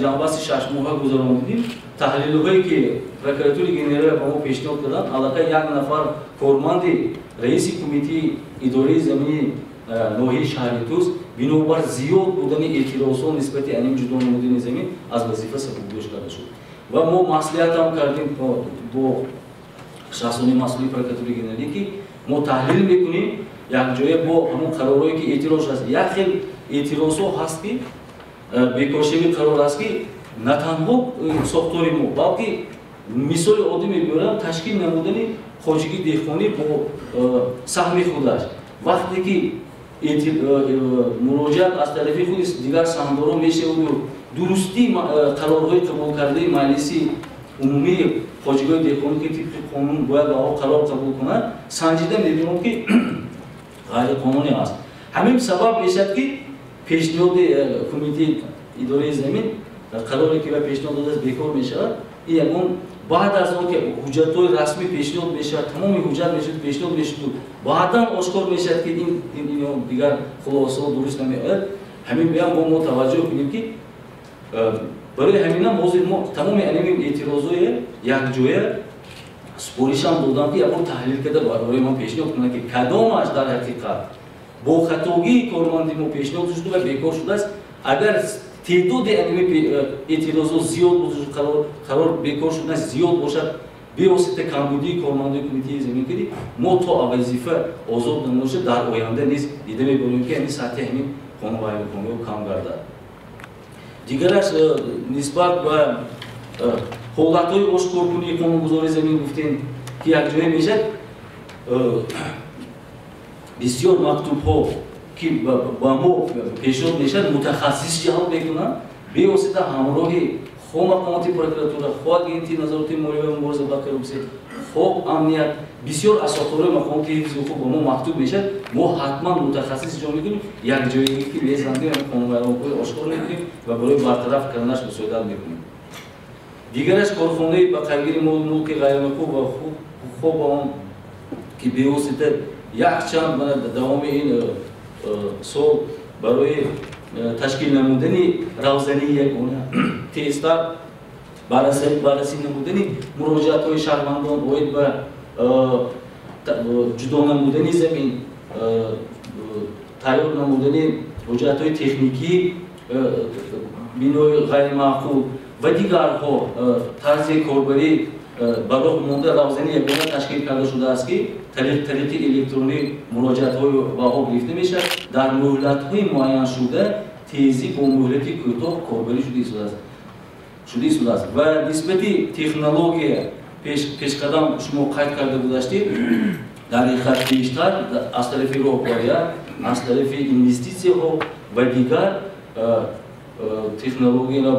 Ҷанбаси 6 моҳа гузарондем. Таҳлилҳое ки прокуратураи генералия ба мо пешниҳод карданд, аллакай як нафар корманди раиси кумитаи идораи замини ноҳияи шаҳри Туз бинобар зиёд будани эътирозҳо нисбати анин ҷудо намудани замин аз вазифа сабукдош карда шуд. Ва мо маслиҳатам кардем бо шахсони масъули прокуратураи генералия ки мо таҳлил мекунем якҷоя бо ҳамон қарорҳое ки эътироз аст. Як хел эътирозҳо ҳаст ки бекоршавӣ қарор аст ки на танҳо сохтори мо, балки мисоли оддӣ мебиёрам, ташкил намудани хоҷагии деҳқонӣ бо саҳми худаш. Вақте ки муроҷиат аз тарафи худи дигар саҳмдорон мешаваду дурустии қарорҳои қабулкардаи маҷлиси умумии хоҷагоҳи деҳқонӣ ки тибқи қонун бояд ба қарор қабул кунад, санҷида мебинем ки ғайриқонунӣ аст. Ҳамин сабаб мешавад ки пешниҳоди кумитаи идораи замин қароре ки ва пешниҳод додааст бекор мешавад. И ягон баъд аз он ки ҳуҷҷатҳои расмӣ пешниҳод мешавад, тамоми ҳуҷҷат мешавад, пешниҳод мешавад, баъдан ошкор мешавад ки ин дигар хулосаҳо дуруст намеояд. Ҳамин биям мо таваҷҷӯҳ кунем ки барои ҳаминам ҳозир мо тамоми анин эътирозҳои якҷоя супоришам додам ки ягон таҳлил карда барои ман пешниҳод кунад ки кадомаш дар ҳақиқат бо хатогии корманди мо пешниҳод шуда ва бекор шудааст. Агар теъдоди анин эътирозҳо зиёд бошад, қарор бекор шудааст зиёд бошад, бевосита камбудии кормандои кумитаи заминкарӣ, мо то вазифа озод намоша дар оянда низ дида мебарем ки ҳамин сатҳи ҳамин қонунвайракониҳо кам гардад. Дигараш нисбат ба ҳолатҳои ошкоркунии қонунгузории замин гуфтем ки якҷоя мешавад бисёр мактубҳо ки ба мо пешниҳод мешавад мутахассис ҷалб мекунанд бевосита ҳамроҳи хо мақомоти прокуратура, хо агенти назороти молия ва мубориза ба коррупсия, хо амният, бисёр асоқдорои мақомоти ҳифзи ҳуқуқ ба мо мактуб мешавад. Мо ҳатман мутахассис ҷо мекунем, якҷоягӣ ки лезанди қонунвайракониҳо ошкор мекунем ва барои бартараф карданаш мусоидат мекунем. Дигараш корхонаи ба қайгири мулки ғайримақбул ва хо ба он ки бевосита якчанд давоми ин сол барои ташкил намудани равзании ягона тезтар баррасӣ намудани муроҷиатҳои шаҳрвандон оид ба ҷудо намудани замин, тайёр намудани ҳуҷҷатҳои техникӣ, бинои ғайримаъқул ва дигарҳо тарзи корбарӣ бароҳ монда равзани ягона ташкил карда шудааст ки тариқи электронӣ муроҷиатҳои ба ҳо гирифта мешавад. Дар муҳлатҳои муайян шуда тезӣ бо муҳлати кӯтоҳ корбарӣ шуда истодааст. Ва нисбати технология пешқадам шумо қайд карда гузаштед, дар ҳақиқат бештар аз тарафи роҳбария, аз тарафи инвестисияҳо ва дигар технологияро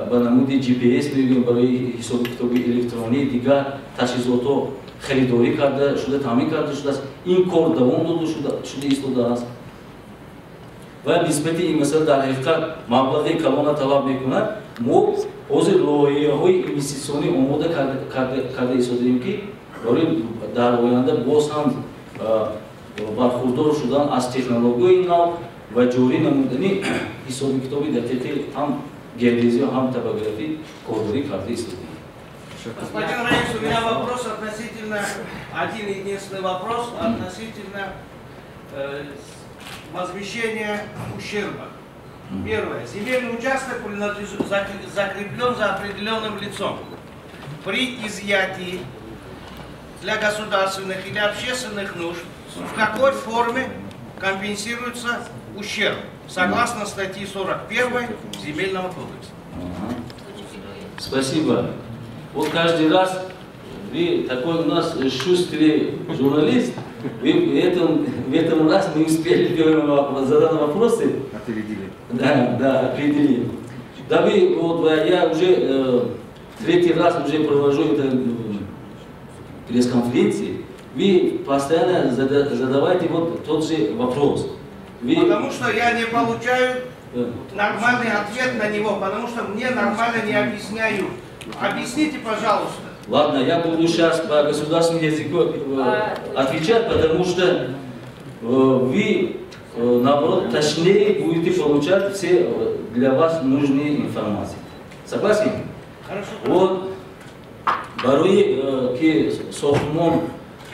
ба намуди GPS мегӯем барои ҳисоби китоби электронӣ, дигар таҷҳизотҳо харидорӣ карда шуда, таъмин карда шудааст. Ин кор давом дода шуда истодааст. Ва нисбати ин масъала дар ҳақиқат маблағи калона талаб мекунад. Мо ҳозир лоиҳаҳои инвеститсионӣ омода карда истодаем ки барои дар оянда боз ҳам бархурдор шудан аз технологияи нав ва ҷорӣ намудани ҳисоби китоби дақиқи ҳам геодезия, ҳам топографӣ корбарӣ карда истодаем. Господин Раис, у меня вопрос относительно, один единственный вопрос относительно возмещения ущерба. Первое. Земельный участок закреплен за определенным лицом. При изъятии для государственных или общественных нужд в какой форме компенсируется ущерб, согласно статьи 41 Земельного кодекса? Спасибо. Вот каждый раз вы такой у нас шустрый журналист, вы в этом раз не успели задать вопросы. Опередили. Да, опередили. Да вы, вот я уже третий раз уже провожу это пресс-конференции. Вы постоянно задавайте вот тот же вопрос. Потому что я не получаю нормальный ответ на него, потому что мне нормально не объясняют. Объясните, пожалуйста. Ладно, я буду сейчас по государственному языку отвечать, потому что вы, наоборот, точнее будете получать все для вас нужные информации. Согласен? Хорошо. Вот барои ки сохтмон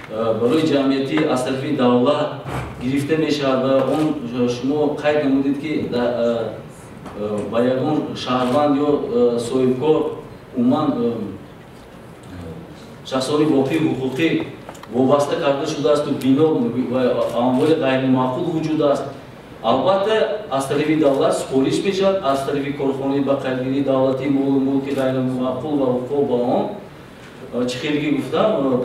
барои ҷамъияти аз тарафи давлат гирифта мешавад ва он шумо қайд намудед ки ба ягон шаҳрванд ё соҳибкор умуман шахсони воқеи ҳуқуқӣ вобаста карда шудаасту бино ва амволи ғайримаъқул вуҷуд аст. Албатта аз тарафи давлат супориш мешавад, аз тарафи корхонаи ба қайдгирии давлатӣ молу мулки ғайримаъқул ва ҳуқуқ ба он чӣ хеле гуфтам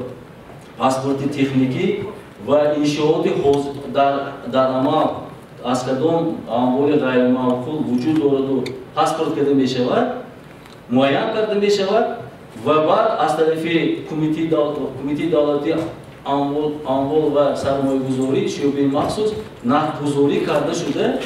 паспорти техникӣ ва иншооти дар амал аз кадом амволи ғайримаъқул вуҷуд дораду паспорт карда мешавад, муайян карда мешавад ва баъд аз тарафи кумитаи давлатӣ амвол ва сармоягузорӣ шӯъбаи махсус нақдгузорӣ карда шуда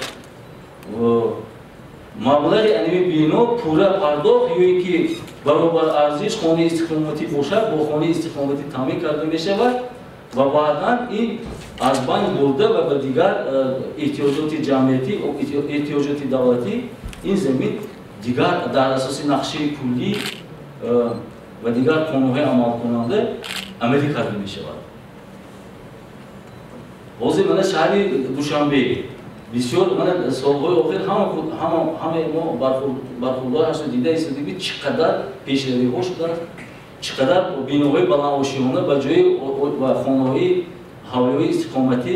маблағи аними бино пурра пардохт ё ки баробар арзиш хонаи истиқоматӣ бошад бо хонаи истиқоматӣ таъмин карда мешавад ва баъдан ин аз байн бурда ва ба дигар эҳтиёҷоти ҷамъиятӣ эҳтиёҷоти давлатӣ ин замин дигар дар асоси нақшаи куллӣ ва дигар қонунҳои амалкунанда амалӣ карда мешавад. ҳозир мана шаҳри Душанбе бисёр мана солҳои охир ҳамаи мо бархурдор ҳастем дида истодем чӣ қадар пешравиҳо шудааст, чӣ қадар биноҳои баландошиёна ба ҷои ва хонаҳои ҳавлиҳои истиқоматӣ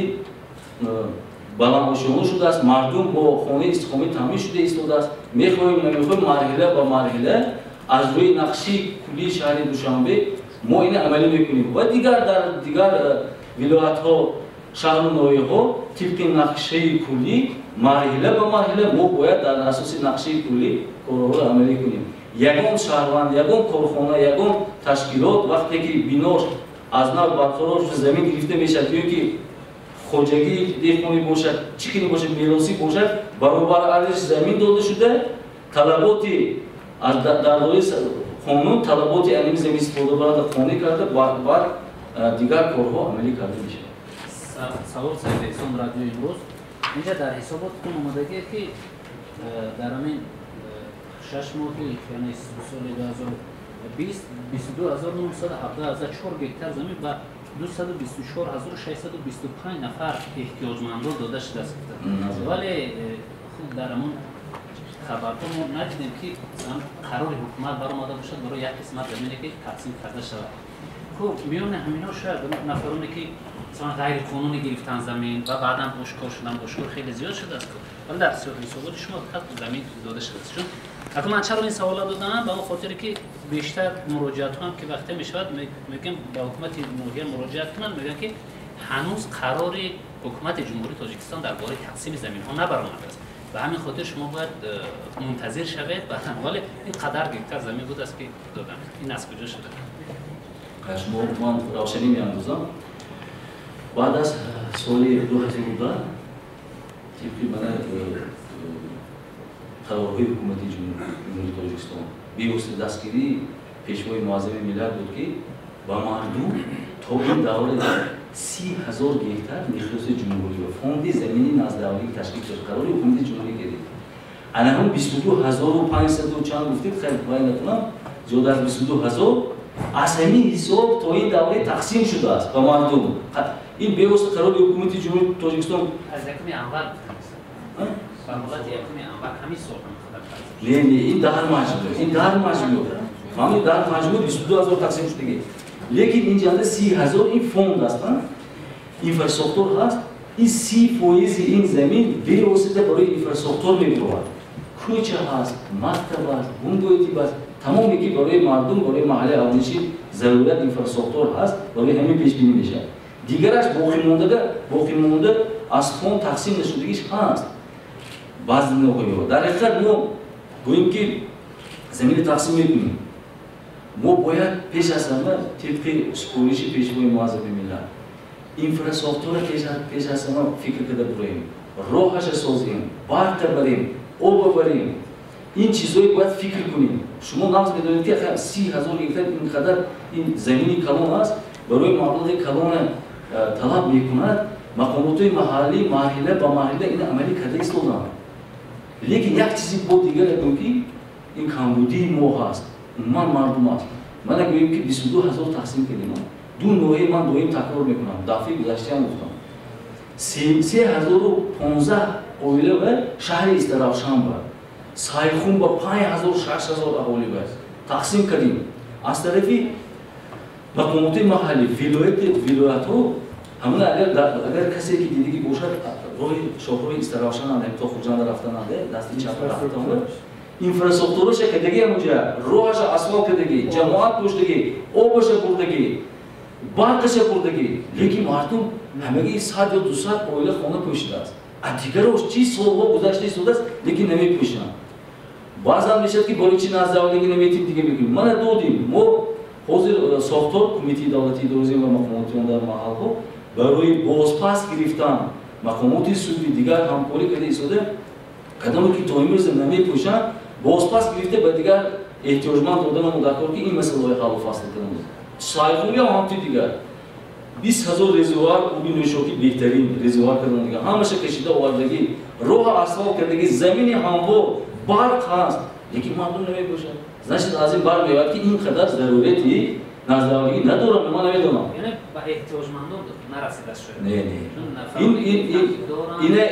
баландошиёна шудааст. Мардум бо хонаи истиқоматӣ таъмин шуда истодааст. Мехоҳем намехоҳем марҳила ба марҳила аз рӯи нақши куллии шаҳри Душанбе мо ина амалӣ мекунем ва дар дигар вилоятҳо шаҳру ноҳияҳо тибқи нақшаи куллӣ марҳила ба марҳила мо бояд дар асоси нақшаи куллӣ корҳоро амалӣ кунем. Ягон шаҳрванд, ягон корхона, ягон ташкилот вақте ки бинош аз нав барқарор шуда замин гирифта мешавад ё ки хоҷагии деҳқонӣ бошад, чӣ ки бошад меросӣ бошад, баробар арзиш замин дода шуда талаботи дар дораи қонун талаботи аними замин истифодабаранда қонӣ карда бар дигар корҳо амалӣ карда мешавад. Савол Саид Эҳсон радиои имрӯз инҷа дар ҳисоботтон омадагие ки дар ҳамин 6 моҳи яъне соли 2020 22974 гектар замин ба 224625 нафар эҳтиёҷмандон дода шудааст. Вале дар ҳамон хабарҳо мо надидем ки қарори ҳукумат баромада бошад барои як қисмат замине ки тақсим карда шавад. Хуб миёни ҳамино шояд нафароне ки ғайриқонунӣ гирифтан замин ва баъдан ошкор шудан ошкор хеле зиёд шудааст. Вале дар ҳисоботи шумо замин дода шудааст. Чун акун ман чаро ин савола додам ба он хотире ки бештар муроҷиатҳо ҳам ки вақте мешавад мегӯям ба ҳукумати ноҳия муроҷиат кунанд, мегӯям ки ҳанӯз қарори ҳукумати ҷумҳурии Тоҷикистон дар бораи тақсими заминҳо набаромадааст. Ба ҳамин хотир шумо бояд мунтазир шавед. Вале ин қадар гектар замин будааст ки додам. Ин аз куҷо шуда? Шумо ман равшанӣ меандозам. Баъд аз соли 2010 тибқи мана қарорҳои ҳукумати ҷумҳурии Тоҷикистон бевосита дастгирии пешвои муаззами миллат буд ки ба мардум то ин давре 30,000 гектар михлоси ҷумҳурӣ ва фонди замини наздавлӣ ташкил шуд. қарори ҳукумати ҷумҳурӣ кардид. Анаҳум 22,500 чанд гуфтед, хеле бай накунам, зиёда аз 22,000 аз ҳамин ҳисоб то ин давре тақсим шудааст ба мардум. ин бевосита қарори ҳукумати ҷумҳурии Тоҷикистон аз якуми аввал ба ҳолати якуми аввал ҳамин сол не ин дар маҷмӯъ ҳамин дар маҷмӯъ 22,000 тақсим шудагӣ. лекин инҷанда 30,000 ин фонд аст, инфраструктур ҳаст. ин 30% ин замин бевосита барои инфраструктур мебурад. кӯча ҳаст, мактаб аст, бунгоитиб аст, тамоме ки барои мардум барои маҳаллаи авнишин зарурат инфраструктур ҳаст, барои ҳамин пешбинӣ мешавад. дигараш боқимонда аз фонд тақсим нашудагиш ҳаст. баъзе ноҳияҳо дар ҳақиқат мо гӯем ки замин тақсим мекунем. мо бояд пеш аз ҳама тибқи супориши пешвои муаззами миллат инфраструктура пеш аз ҳама фикр карда бурем, роҳаша созем, барқа барем, оба барем. ин чизҳои бояд фикр кунем. шумо нағз медонед ки 30,000 гектар инқадар ин замини калон аст, барои маблағи калона талаб мекунад. мақомотои маҳаллӣ марҳила ба марҳила ина амалӣ карда истоданд. лекин як чизи бо дигар ягон ки این کمبودی ما هست من مردم است من گویم که 22,000 تقسیم کردیم دو نوعی من دویم تکرار میکنم دفعه گذشته هم گفتم 3,015 قبیله و شهر استرافشان بود سایخون با 5,000 6,000 اهالی بود تقسیم کردیم از طرفی مقامات محلی ولایت ها همون اگر کسی که دیدی که باشد روی شاهروی استرافشان هم تا خوجند رفتن هم دستی چپ رفتن هم اینفراستراکتورش کدگی همونجا روحش اسفالت کدگی جماعت پشتگی آبش بردگی برقش بردگی لیکن مردم همگی 100 یا 200 قبیله خانه پوشیده است دیگرش چی سالها گذشته شده است لیکن نمیپوشن بعضا میشد که برای چی نزدیکی نمیتیم دیگه بگیم من دادیم ما حاضر ساختار کمیته دولتی دوزیم و مقاماتی در محل ها برای بازپس گرفتن مقامات سودی دیگر همکاری کرده ایستاده قدمی که تا امروز نمیپوشن بازپس گرفته به دیگر احتیاجمند دادن مدرکار که این مسئله های حل و فصل کنند سایخونی هم همتی دیگر 20,000 رزروار اوبی نوشاکی بهترین رزروار کردن دیگر همشه کشیده آوردگی راه اسفالت کردگی زمین هموار برق هست لیکن مردم نمیپوشن значит از این بر میاد که این قدر ضرورتی نزدیکی ندارم من نمیدونم یعنی با احتیاجمندان نرسیده شده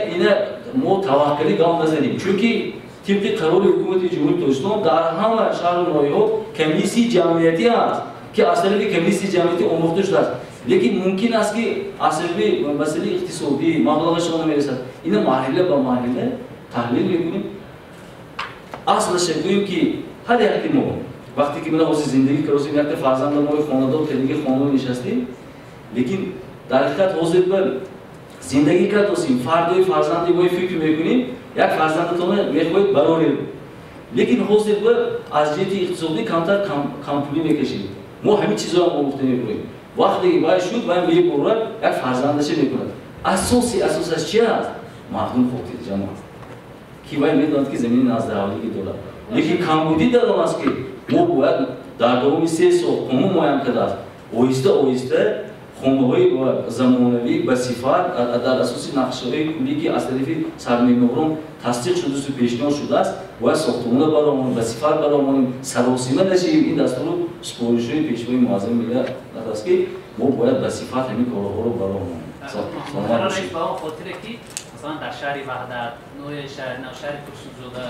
اینه ما توکلی گام نزنیم چونکه طبق قرار حکومت جمهوری اسلامی در همه شهر و ناحیه‌ها کمیسی جمعیتی است که اصلا کمیسی جمعیتی آموخته شده است لیکن ممکن است که اصلا مسئله اقتصادی مبلغش نمیرسد اینه مرحله به مرحله تحلیل میکنیم اصلش گوییم که هر یک ما وقتی که من از زندگی کردیم یک فرزند ما خانواده که دیگه خانواده نشستیم لیکن در حقیقت حاضر به زندگی کردیم فردای فرزندی ما فکر میکنیم یک فرزندتون میخواهید براریم لیکن حاضر به از جهت اقتصادی کمتر کمپولی میکشیم ما همین چیزا رو آموخته میکنیم وقتی باید شد باید به یک برای یک فرزندش میکند اساسش چی است مردم خودت جماعت کی باید میداند که زمین نزدیکی دولت لیکن کمبودی در آن است که ما باید در دوام 3 سال قانون معین کرده است آهسته خانه‌های زمانوی به صفت در اساس نقشه‌های کلی که از طرف سرمایه‌داران تصدیق شده است و پیشنهاد شده است باید ساختمان برآوریم به صفت برآوریم سراسیمه نشیم این دستور سپارش‌های پیشوای معظم ملت است که ما باید به صفت همین کارها رو برآوریم قرار است با خاطر که مثلا در شهر وحدت نوع شهر کشتزاده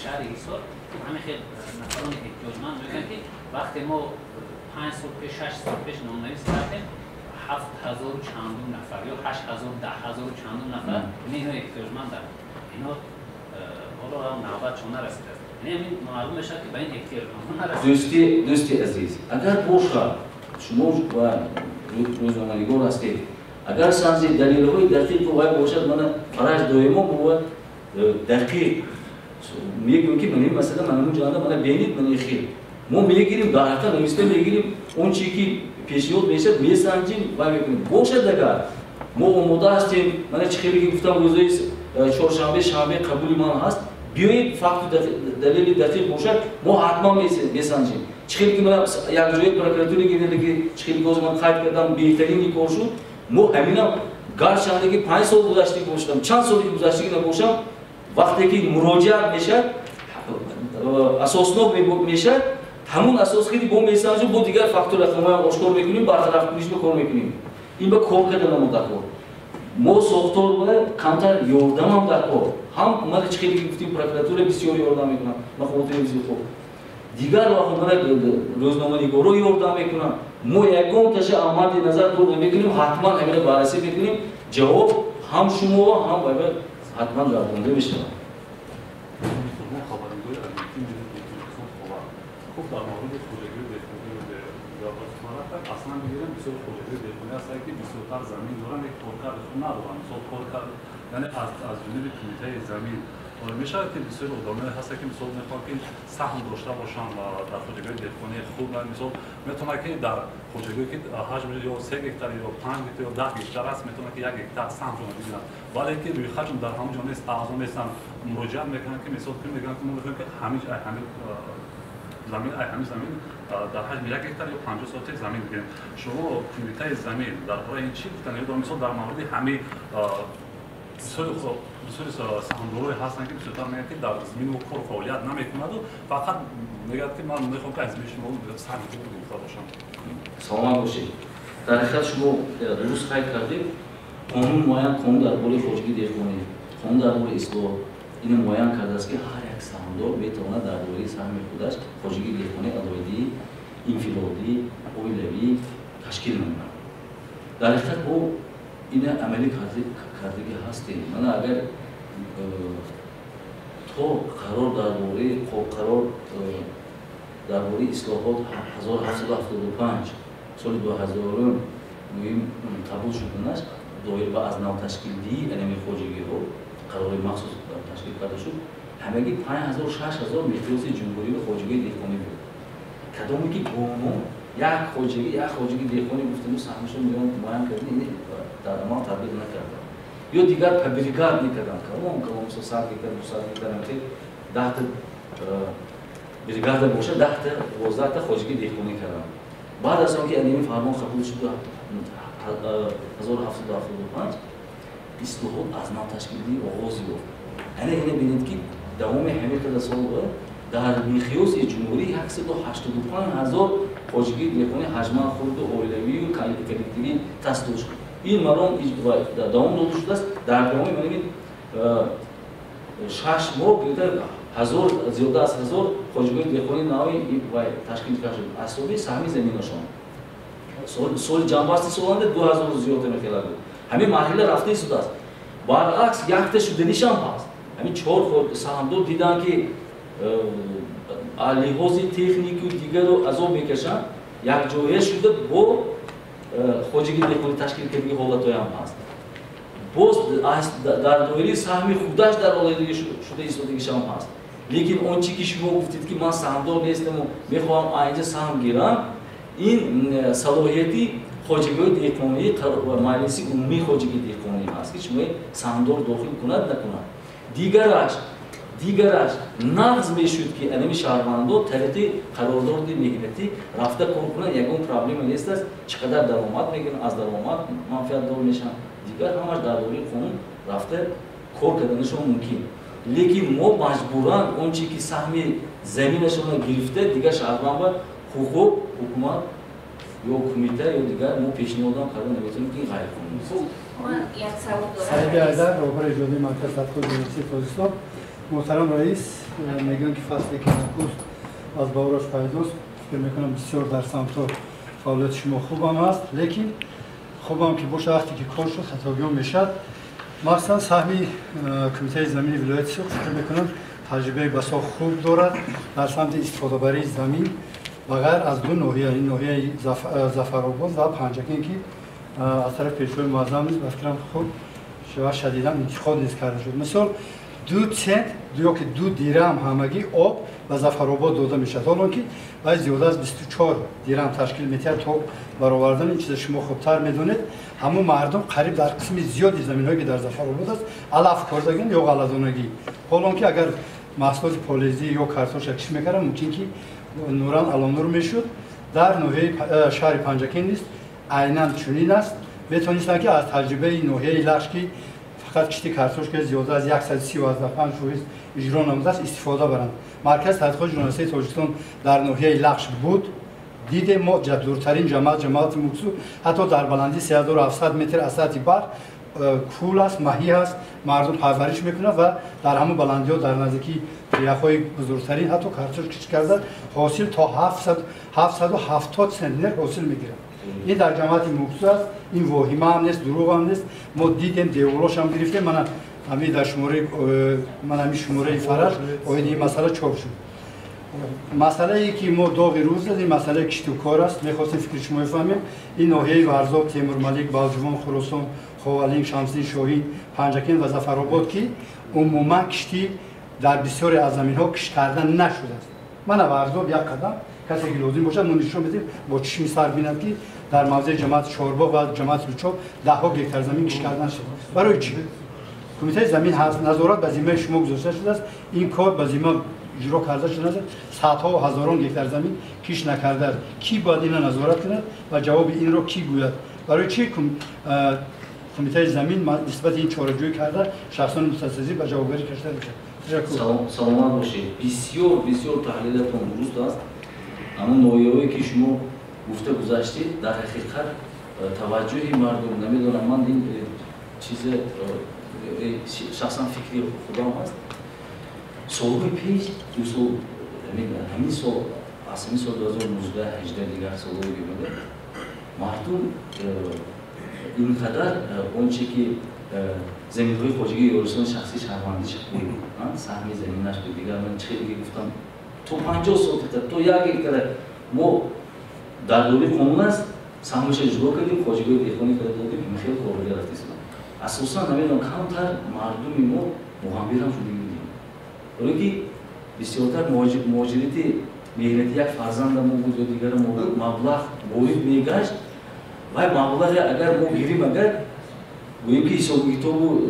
شهر حصار همه خیلی نفران احتیاجمند میگن که وقتی ما 5 سال پیش 6 سال پیش نامنویس کردیم 7,000 چندون نفر یا 8,000 10,000 چندون نفر اینا احتیاجمند دارن اینا حالا هم نوبت چون نرسیده یعنی معلوم بشه که به این احتیاجمند نرسیده دوستی عزیز اگر باشه شما روزنامه‌نگار هستید اگر سنجی دلیل‌های دقیق باید باشد من فرض دائما باید دقیق میگم که من مثلا من اون جانب من بینید من خیر ما میگیریم در حقیقت نمیسته میگیریم اون چیزی که پیشنهاد میشه میسنجیم و میکنیم باشد اگر ما آماده هستیم من چه خیلی گفتم روزهای چهارشنبه شنبه قبول من هست بیایید فقط دلیل دقیق باشد ما حتما میسنجیم چه خیلی که من یک جای پروکراتوری گیرید که چه خیلی که من قید کردم بهترین کار شد ما همینا گرچه که 5 سال گذشته باشم چند سالی گذشته نباشم وقتی که مراجعه میشه اساسنامه میشه همون اساس که با میسنجیم با دیگر فاکتور رقم‌های آشکار میکنیم برطرف کنیش کار میکنیم این به کار کردن ما در کار ما ساختار و کمتر یاردم هم در کار هم من چه خیلی گفتیم پروکراتور بسیار یاردم میکنم من خودم بسیار خوب دیگر وقت من روزنامه‌نگارا یاردم میکنم ما یکم تاش آماده نظر دور نمیکنیم حتما همین بررسی میکنیم جواب هم شما هم باید حتما گردونده بشه خب در مورد خودگیری دهقانی و داوطلبانه اصلا میگیرم بسیار خودگیری دهقانی هست که بسیارتر زمین دارن یک کارکرد خود ندارن مثلا کارکرد یعنی از جانب کمیته زمین میشه که بسیار آدم‌ها هست که مثلا میخوان که سهم داشته باشن و در خودگیری دهقانی خوب مثلا میتونه که در خودگیری که حجم یا 3 هکتار یا 5 هکتار یا 10 هکتار است میتونه که 1 هکتار سهم رو بگیرن ولی که روی حجم در همون جا نیست اعضا نیستن مراجعه میکنن که مثلا میگن که ما میخوایم که همین زمین همین زمین در حجم 1 هکتار یا 50 سانتی زمین بگیریم شما کمیته زمین در برای این چی گفتن یا مثلا در مورد همین بسیاری سهامدارای هستن که بسیار میگن که در زمین و کار فعالیت نمیکنند و فقط میگن که من میخوام که از شما سهم خود گرفته باشم. سلام باشید. در حقیقت شما درست خواهید کردید. قانون معین قانون درباره خواجگی دهقانی، قانون درباره اصلاح این معین کرده است که هر یک سهامدار بتواند درباره سهم خودش خواجگی دهقانی علایدی، انفرادی، اویلوی تشکیل نماید. در حقیقت او این عملی کردگی هستیم. من اگر تو قرار درباره اصلاحات 1775 سال 2000 مهم قبول شدنش دایر به از نو تشکیل دی علمی خواجگی رو قرار مخصوص تشکیل کرده شد. همگی 5000 6000 مقیاس جمهوری و خواجگی دهقانی بود. کدامی که گمون یک خواجگی دهقانی گفتیم و سهمشون میان معین کردن این در ما تطبیق نکردن. یا دیگر پبریکات نکردن. کلام مثلا سال میکردن که 10 تا بریگاد باشه 10 تا 12 تا خواجگی دهقانی کردن. بعد از آنکه علمی فرمان قبول شد 1775 اصلاحات از نو تشکیلی آغاز یافت. یعنی اینو ببینید که دوام همه تا سال در مقیاس جمهوری 185000 خواجگی دهقانی حجم خرد و اولیوی و کلیدی تاسیس شد. این مرام دوام داده شده است. در دوام می‌بینید 6 ماه زیاده از 1000 خواجگی دهقانی نوی تشکیل کرده شد. اصلی سهمی زمینشان سال جنبستی سالانه 2000 زیاده می‌خواد. همین مرحله رفته شده است. برعکس یک تا شدنیشان هست. همین 4 سهامدار دیدن که لحاظ تکنیکی و دیگر رو از آن میکشن یک جایه شده با خواجگی دهقانی تشکیل کردگی حالت‌های هم هست. باز در دایره سهمی خودش در آلایدگی شده ایستادگیش هم هست. لیکن آنچه که شما گفتید که من سهامدار نیستم و میخوام اینجا سهم گیرم، این صلاحیتی خواجگی دهقانی و مجلس عمومی خواجگی دهقانی هست که شما سهامدار داخل کند نکند. دیگرش نقض میشد که علمی شهروندان طریق قرارداد مهنتی رفته کار کنند یگان پرابلم نیست است چقدر درآمد میگیرن از درآمد منفعت دار میشن دیگر همش در دوره قانون رفته کار کردنشون ممکن لیکن ما مجبوران اونچه که سهم زمینشون گرفته دیگر شهروند با حقوق حکومت یا کمیته یا دیگر ما پیشنهاد کردن نمیتونیم که این غیر قانونی است. من یک سوال دارم. سعید عزیز رهبر اجرایی مرکز تحقیقات جنسی خوزستان محترم رئیس میگن که فصلی که نکوست از باوراش پیداست فکر میکنم بسیار در سمت فعالیت شما خوبم است لیکن خوبم که باشه وقتی که کار شد خطاگیان میشد مثلا سهمی کمیته زمینی ولایت سوخت فکر میکنم تجربه بسیار خوب دارد در سمت استفاده بری زمین بغیر از دو ناحیه این ناحیه ظفرآباد و پنجگین که از طرف پیشروی معظم نیست بفکرم خوب شما شدیدا انتخاب نیست کرده شد مثال 2 سنت یا که 2 دیرهم همگی آب و ظفرآباد داده میشد حالا که باید زیاده از 24 دیرهم تشکیل میده تا برآوردن این چیز شما خوبتر میدونید همون مردم قریب در قسم زیادی زمینهایی که در ظفرآباد است علف کردگی یا غلظانگی حالا که اگر محصولات پالیزی یا کارتوش کش میکردن ممکن که نوران علامنور میشد در ناحیه شهر پنجگین نیست عیناً چنین است میتونستن که از تجربه ناحیه لشکی فقط کشتی کارتوش که زیاده از 135 فیصد اجرا نموده است استفاده برند مرکز تحقیقات ژورنالیستی تاجیکستان در ناحیه لخش بود دیده ما دورترین جماعت مقصود حتی در بلندی 3700 متر از سطح بر کول است ماهی است مردم پرورش میکنه و در همون بلندی ها در نزدیکی یخهای بزرگترین حتی کارتوش کشت کرده حاصل تا 770 سنتیمتر حاصل میگیره این در جماعت مقصود است این واهمه هم نیست دروغ هم نیست ما دیدیم دیولاش هم گرفتیم من همین در شماره فرش این مسئله چاپ شد مسئله ای که ما داغی روز دادیم مسئله کشت و کار است میخواستیم فکر شما بفهمیم این ناحیه ورزاب تیمور ملیک بلجوان خراسان خوالین شمسین شاهین پنجگین و ظفرآباد که عموما کشتی در بسیاری از زمین ها کشت کردن نشده است من ورزاب یک قدم کسی که لازم باشد ما نشون بدیم با چشم سر بینند که در موضع جماعت چهارباغ و جماعت لوچاب 10 گکتار زمین کشت کردن شده برای چی کمیته زمین هست نظارت به ذمه شما گذاشته شده است این کار به ذمه اجرا کرده شده است صدها و هزاران گکتار زمین کشت نکرده است کی باید اینا نظارت کند و جواب این رو کی گوید برای چی کمیته زمین نسبت این چاره‌جویی کرده شخصان مختصی به جوابگری کشیده میشه. تشکر. سلامت باشید. بسیار تحلیلتون درست است. اما نوعیه‌ای که شما گفته گذاشتید در حقیقت توجه مردم نمیدونم من این چیز شخصا فکری خودم است. سالهای پیش دو سال همین سال اصلی سال 2019 18 دیگر سالهای بیمده مردم اینقدر اونچه که زمین‌های خواجگی یورستان شخصی شهروندیش بود سهمی زمینش بود دیگر من چه دیگه گفتم تو 50 سال تو یک هکتار ما در دوره قانون است سهمش جدا کردیم خواجگی دهقانی کرده دادیم این خیلی قابل رفتیم اساسا نمیدونم کمتر مردم ما مغامره هم شدیم ولی که بسیارتر مهاجرت مهنتی یک فرزند ما بود یا دیگر ما بود مبلغ باید میگشت و مبلغ اگر ما گیریم اگر گوییم که حساب کتاب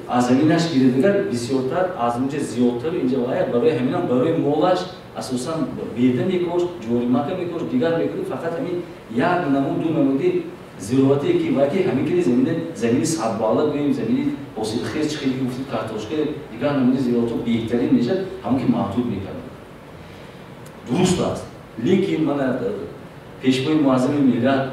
از زمینش گیرید اگر بسیارتر از اونجا زیادتر اینجا باید برای همین هم برای مولش اساسا بیده میکش جریمه میکش دیگر میکنه فقط همین یک نمود دو نمودی ضرورتی که وقتی همین که زمین صد بالا گوییم زمین حاصلخیز خیلی گفتید کارتوشکه دیگر نمودی ضرورت بهترین میشه همون که محدود میکنه درست است لیکن من پیشوای معظم ملت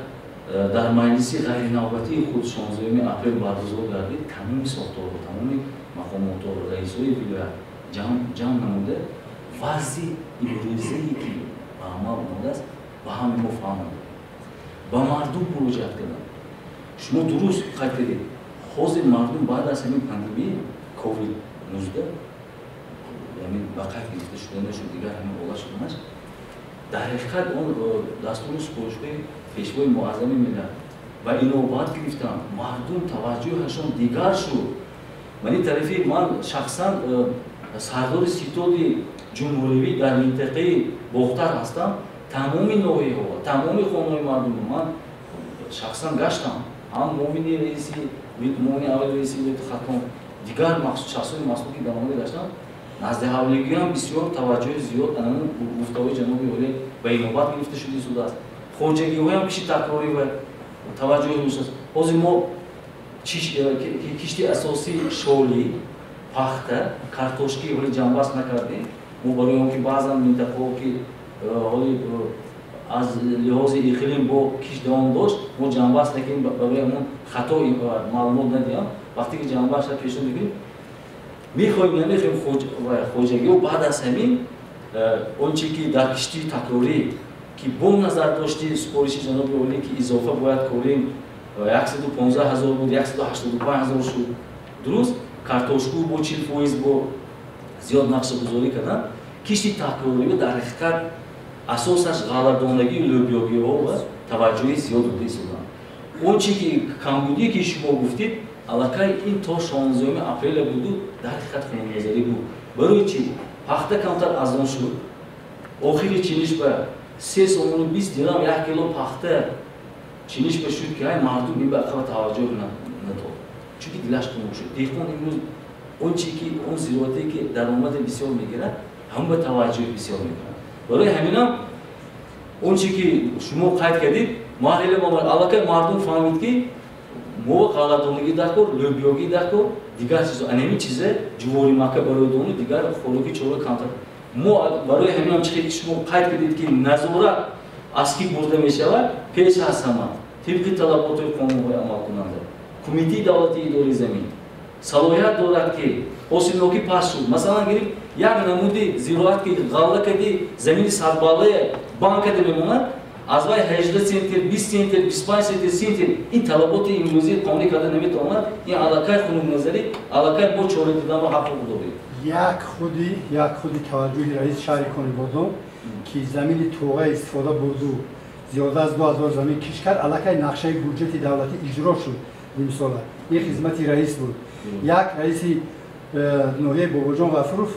در مجلس غیر نوبتی خود 16 اپریل برگزار گردید تمام ساختارها تمام مقامات و رئیس‌های ولایت جمع نموده وضع امروزی که به عمل آمده است به همه ما فهمیده با مردم مراجعت کردن شما درست قید کردید حاضر مردم بعد از همین پاندمی کووید 19 یعنی وقت گرفته شده نشد دیگر همین اوضاع شده نشد در حقیقت اون دستور سپارشگاه پیشوای معظم ملت و اینوبات گرفتن مردم توجهشون دیگر شد من این طرفی من شخصا سردار ستاد جمهوری در منطقه بختر هستم تمام نوعی ها تمام خانه‌های مردم من شخصا گشتم هم مومنی رئیسی مومنی اول رئیسی خاتم دیگر شخصای مسئول که در آمده گشتم نزد حوالگی هم بسیار توجه زیاد اما گفته‌های جناب عالی به اینوبات گرفته شده است خواجگی هم کشی تکراری و توجه می‌شود از ما کشتی اساسی شولی پخته کارتوشکی ولی جنباس نکردیم ما برای اون که بعضا منطقه‌ها که حالی از لحاظ اقلیم با کش دوام داشت ما جنباس نکنیم برای اون خطا معلومات ندیم وقتی که جنباس را پیش می‌گیریم می‌خوایم نمی‌خوایم خواجگی و بعد از همین اونچه که در کشتی تکراری که با نظر داشتی سپارش جناب عالی که اضافه باید کنیم 115,000 بود 185,000 شد درست کارتوشکو با 40% با زیاد نقشه گذاری کردن کشتی تکراری در حقیقت اساسش غلطاندگی لوبیاگی ها و توجه زیاد بوده ایستادن اون چی که کمبودی که شما گفتید علاقه این تا 16 اپریل بود در حقیقت خونه‌نظری بود برای چی پخته کمتر از آن شد آخری چینش به 320 درهم 1 کیلو پخته چینش به شد که مردم این به توجه نداد چون که دلش تنگ شد دهقان امروز اون چی که اون ضرورتی که درآمد بسیار میگیره هم به توجه بسیار میکنه برای همین اون چی که شما قید کردید محل ما علاقه مردم فهمید که ما غلطونگی دکور لوبیاگی دکور دیگر چیزا انمی چیزه جواری مکه برای دونو دیگر خوراکی چوره کمتر ما برای همین چیزی شما قید کردید که نظارت از کی برده میشود پیش از همه طبق طلبات قانونی عمل کننده کمیته دولتی اداره زمین صلاحیت دارد که حاصلنوکی پاس شد مثلا گیریم یک نمودی زراعت که غله کردی زمین سرباله بانک میموند از وای 18 سنتر 20 سنتر 25 سنتر سنتر این طلبات امروزی قانونی کرده نمیتواند این علاقه خانم نظری علاقه با چوره دیدن و حق داده یک خودی توجه رئیس شهر کنیبادو که زمین توغه استفاده بردو زیاده از 2000 زمین کش کرد علاقه نقشه بودجت دولتی اجرا شد این سال این خدمتی رئیس بود یک رئیس نوحه باباجان غفروف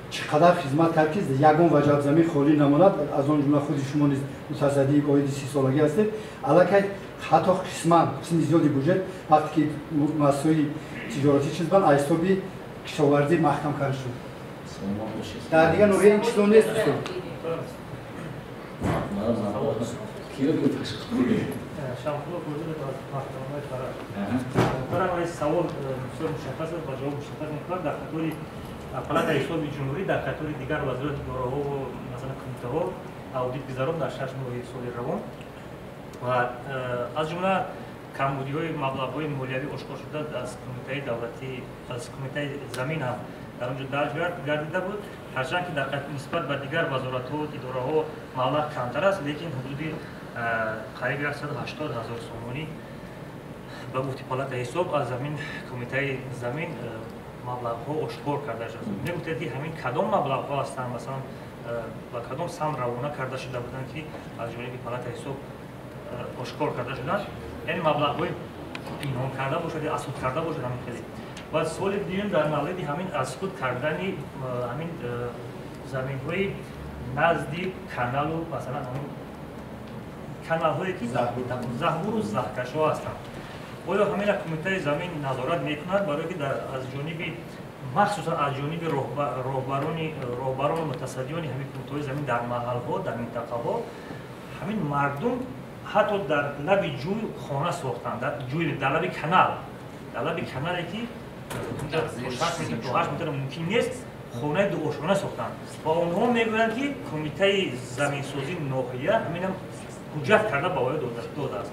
چقدر خدمت کرد که یگان وجب زمین خالی نماند از آن جمله خود شما نیز متصدی باید 30 سالگی هستید علاقه حتی قسم زیادی بودجت وقتی که مسئول تجارتی چیز بند ایستابی کشاورزی محکم کرده شد در دیگه نوعی این چیزا نیست شامخلو وزیر محکمه قرار. برای سوال بسیار مشخص است و جواب مشخص می‌کنم در خطور پلات حساب جمهوری در خطور دیگر وزارت دارایی و مثلا کمیته ها اودیت گذاران در 6 ماه سال روان و از جمله کمبودی‌های مبلغ‌های مالیاتی آشکار شده از کمیته دولتی از کمیته زمین هم در اونجا درج گردیده بود هرچند که در نسبت به دیگر وزارت‌ها اداره‌ها مبلغ کمتر است لیکن حدودی قریب 180,000 سومانی به گفته پلات حساب از زمین کمیته زمین مبلغ‌ها آشکار کرده شده. نمی‌گوید که همین کدام مبلغ‌ها هستند مثلا با کدام سهم روانه کرده شده بودند که از جانب پلات حساب آشکار کرده شدند. این مبلغ‌های پنهان کرده باشد یا اسود کرده باشد همین خیلی. و سوال دیگه در مورد همین اسود کردن همین زمین‌های نزدیک کانال و مثلا همین کانال‌هایی که زهبور و زهکش‌ها هستند. آیا همین کمیته زمین نظارت می‌کند برای که از جانب مخصوصا از جانب راهبران و متصدیان همین کمیته زمین در محل‌ها در منطقه‌ها همین مردم حتی در لب جوی خانه ساختند در لب کانالی که 8 متر ممکن نیست خانه دو آشانه ساختند و آنها میگویند که کمیته زمینسازی ناحیه همین هم حجت کرده با وای داده است.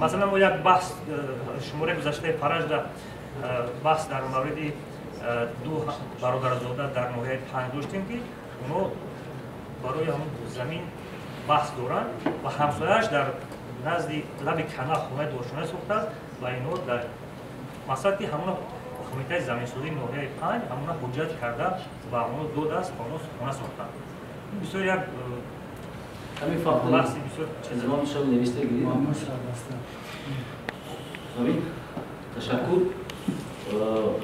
مثلا ما یک بحث شماره گذشته فرج در بحث در مورد دو برادرزاده در ناحیه 5 داشتیم که اونا برای همون زمین بحث دارند و همسایه‌اش در نزد لب کانال خانه دو آشانه ساخته است و اینا در مقصد که همون کمیته زمینسازی ناحیه 5 همون حجت کرده و همون دو دست خانه ساختند. این بسیار یک همین فقط بحثی بسیار زمان شب نوشته گیرید. همین تشکر.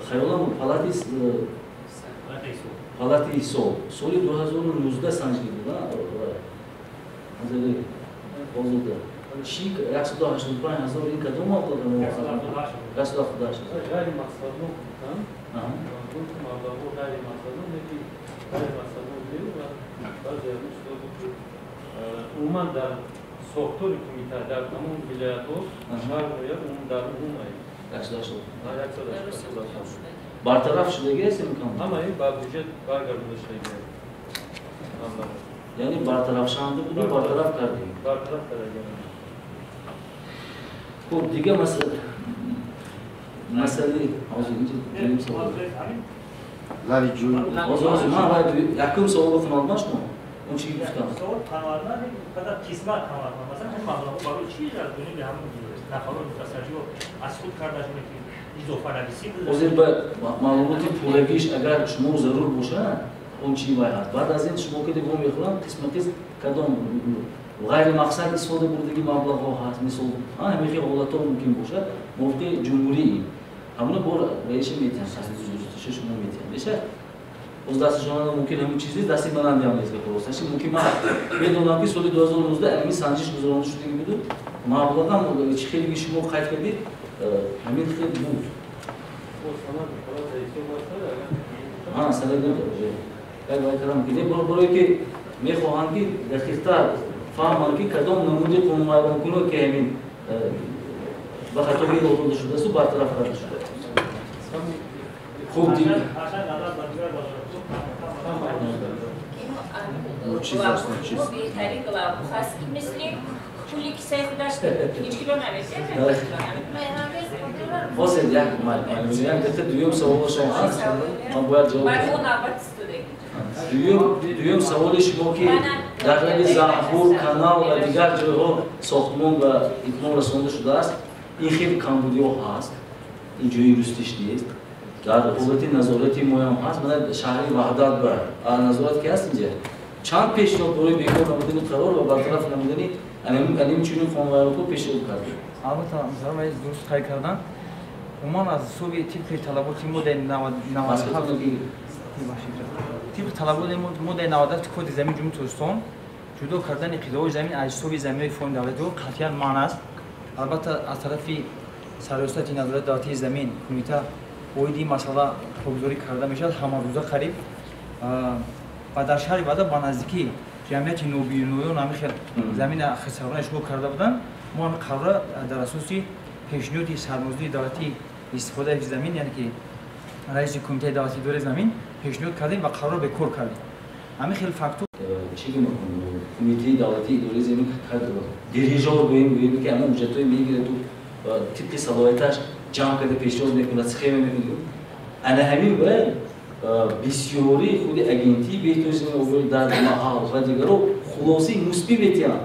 خیالم پلاتی حساب سال 2019 سنجیده بود. از بازده چی 185,000 این کدوم مبلغ بود؟ 178. غیر مقصدی بودن. مبلغ غیر مقصدی نمی غیر مقصدی بود و بعضی از عموما در ساختار کمیته در تمام ولایت‌ها شهر باید در عموم برطرف شده است امکان همه این با بودجه برگردونده شده یعنی برطرف شده بود برطرف کردیم برطرف کردیم. خب دیگه مسئله این سوال لاری جوی من یکم سوال بکنم شما اون چی گفتم سوال کانال‌ها فقط قسمت کانال‌ها مثلا این مبلغ برای چی از دنیا به همون نفرات متصدی و از خود کرده شده که اضافه نویسی حاضر به معلومات پولگیش اگر شما ضرور باشه اون چی باید بعد از این شما که دیگه میخوام قسم کدام غیر مقصد استفاده بردگی مبلغ‌ها هست مثل همین که حالت‌ها ممکن باشه موقع جمهوری همون بار بهش میتونن شش ماه میتونن میشه از دست شما ممکن همین چیزی دستی من انجام میشه خلاصش ممکن من بدونم که سال 2019 همین سنجش گذرانده شده بود مبلغ هم چه خیلی شما قید کردید همین خیلی بود سال باید کردم که برای که میخواهند که دقیق‌تر فهمند که کدام نمونه قانون کنه که همین به خطابی داده شده است و برطرف کرده شده خوب دیگه بهترین کلاب خاص مثل پولی که سعی داشته هیچ کیلو نمیشه واسه یک معلومه که دویم سوال شما هست من باید جواب دویم سوال شما که در لب زهبور کانال و دیگر جایها ساختمان و اتمام رسانده شده است این خیلی کمبودی‌ها هست این جایی رستیش نیست در حالت نظارتی مهم هست من شهری وحدت بر نظارت که هست اینجا چند پیشنهاد برای بیکار نمودن قرار و برطرف نمودن انیم چنین خانوارها رو پیشنهاد کردیم البته مثلا من درست قید کردم عموما از صوبی طبق طلبات مدل 97 طبق طلبات مدل 97 کد زمین جمهوری ترکستان جدا کردن قضاوت زمین از صوبی زمین‌های فوند دولتی قطعاً معنی است البته از طرف سرریاست نظارت دولتی زمین کمیته اویدی مسئله پگذاری کرده میشد همه روزه قریب و در شهر بعد با نزدیکی جمعیت نوبیونیون همی خیلی زمین خسرانه شروع کرده بودن ما قرار در اساس پیشنهاد سرمایه‌گذاری دولتی استفاده از زمین یعنی که رئیس کمیته دولتی دور زمین پیشنهاد کردیم و قرار به کار کردیم همین خیلی فاکتور چی میکنه کمیته دولتی دور زمین کرد دیریژور گویم که اما بودجه‌ای میگیره تو طبق صلاحیتش جمع کرده پیشنهاد میکنه سخیمه میکنه انا همین باید بسیاری خود اگنتی بهتوزین اوبر در محل و دیگر رو خلاصی مثبت بیتیان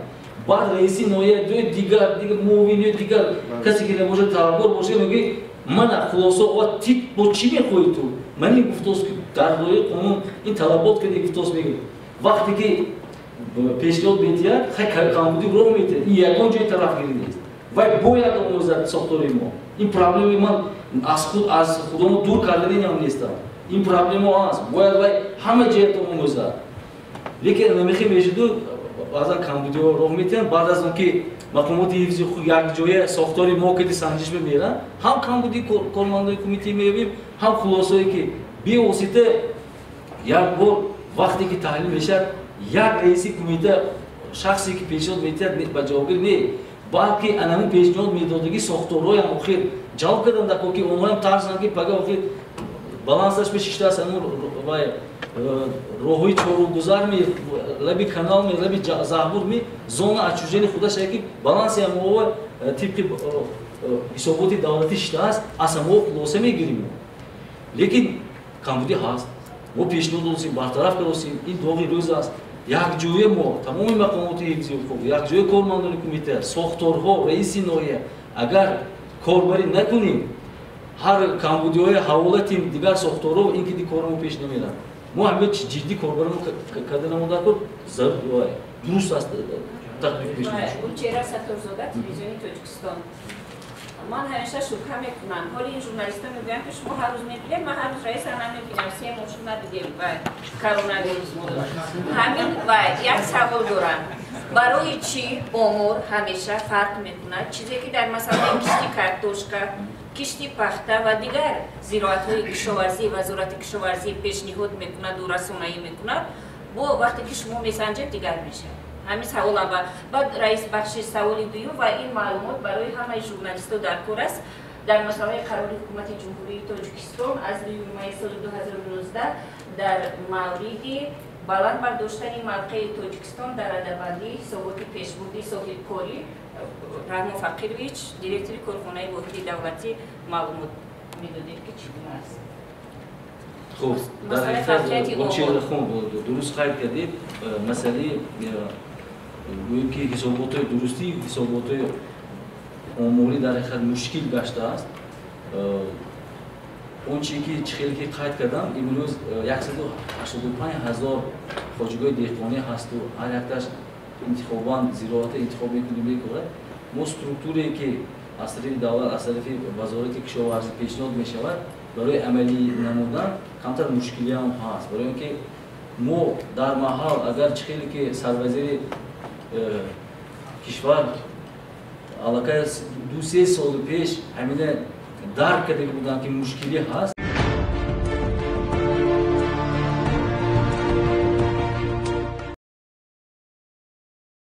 بعد رئیسی نوعی دیگر موینی دیگر کسی که نباشه تعبیر باشه میگه من خلاصه و تیپ با چی میخوای تو من این گفتوس که در دوره قانون این طلبات که گفتوس میگه وقتی که پیشنهاد بیتیان خیلی کامودی رو میته این یکان جای طرف گیری نیست و باید آموزد ساختاری ما این پرابلمی من از خودمون دور کردنی هم نیستم این پرابلم هست باید همه جهت آموزد لیکن نمیخوام بشید بعضا کمبودی رو میتن بعد از اون که مقامات حفظی خود یک جای ساختاری موقعی سنجش میرن هم کمبودی کارمندای کمیته میبینیم هم خلاصه‌ای که بی واسطه یک بار وقتی که تحلیل میشه یک رئیس کمیته شخصی که پیشنهاد میده با جوابگیر نه بلکه انمون پیشنهاد میدادگی ساختارهای هم آخر جواب کردن در که اونها هم ترسن که پگاه آخر بالانسش به شیشته است امور روحی چورو گذار می لبی کانال می لبی زهبور می زون اچوجنی خودش که بالانس هم او تیپی حساباتی دولتی شده است اصلا ما لوسه میگیریم لیکن کمبودی هست ما پیشنهاد دادیم برطرف کردیم این دوغی روز است یک جوی ما تمام مقامات حفظی حقوق یک جوی کارمندان کمیته ساختارها رئیس نوعی اگر کاربری نکنیم هر کمبودی‌های حوالتیم دیگر ساختارها و اینکه دی کارمون پیش نمیرن ما همه جدی کاربرمون کردن مونده کرد درست است تطبیق پیش نمیشه چرا ساتورزاده تلویزیون تاجیکستان من همیشه شوکه میکنم حالی این ژورنالیست‌ها میگن که شما هر روز میبینید من هر روز رئیس هم نمیبینم سه مشون ندیدیم و کرونا ویروس همین و یک سوال دارم برای چی امور همیشه فرق میکنه چیزی که در مثلا کشتی کارتوشکا کشتی پخته و دیگر زراعت‌های کشاورزی وزارت کشاورزی پیشنهاد میکنه دوررسانی میکنه با وقتی که شما میسنجید دیگر میشه همین سوال هم بعد رئیس بخش سوال دوم و این معلومات برای همه ژورنالیست‌ها در کار است در مسئله قرار حکومت جمهوری تاجیکستان از مای سال 2019 در مورد بلند برداشتن موقع تاجیکستان در رده‌بندی حسابات پیشبردی ساحل کاری رحمان فقیرویچ دیرکتور کارخانه واحد دولتی معلومات میدادید که چگونه است خب در حقیقت اون چیز درست خواهید کردید مسئله گوییم که حسابات درستی حسابات اموری در حقیقت مشکل گشته است اون چیزی که خیلی که قید کردم امروز 185,000 خواجگاه دهقانی هست و هر یکتاش انتخابان زراعت انتخاب میکنیم ما استرکتوری که از طرف دولت از طرف وزارت کشاورزی پیشنهاد میشود برای عملی نمودن کمتر مشکلی هم هست برای اینکه ما در محل اگر خیلی که سروزیر کشور علاقه 2-3 سال پیش همین درک کرده بودن که مشکلی هست